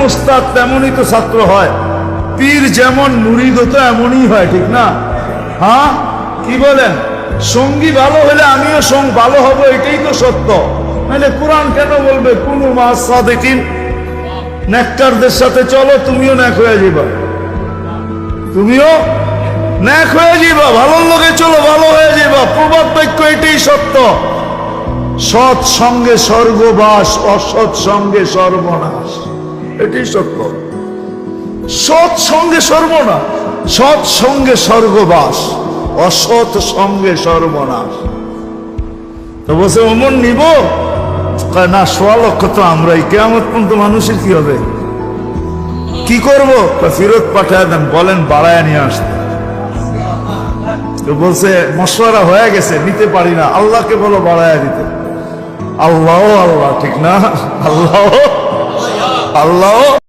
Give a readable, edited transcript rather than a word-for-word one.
উস্তাদ তেমনই তো ছাত্র হয়, পীর যেমন মুরিদও তো এমনই হয়, ঠিক না? হ্যাঁ, কি বলেন? সঙ্গী ভালো হলে আমিও ভালো হব, এটাই তো সত্য। নাহলে কোরআন কেন বলবে কুনু মা'আস সাদিকিন? নেককারদের সাথে চলো, তুমিও নেক হয়ে যাবা, তুমিও নেক হয়ে যাবা। ভালোর লোকে চলো, ভালো হয়ে যাবা। প্রবাদ বাক্য এটাই সত্য। সৎ সঙ্গে স্বর্গবাস, অসৎ সঙ্গে সর্বনাশ, এটাই সত্য। সৎ সঙ্গে সর্বনাশ, সৎ সঙ্গে স্বর্গবাস, অসৎ সঙ্গে সর্বনাশ। তো বলছে ওমন নিব না, ১৬ লক্ষ তো আমরাই। কিয়ামত পর্যন্ত মানুষের কি হবে, কি করবো? ফেরত পাঠায় দেন, বলেন বাড়ায় নিয়ে আসতে। তো বলছে মশওয়ারা হয়ে গেছে, নিতে পারি না, আল্লাহকে বলো বাড়ায় দিতে। আল্লাহ আল্লাহ, ঠিক না? আল্লাহ আল্লাহ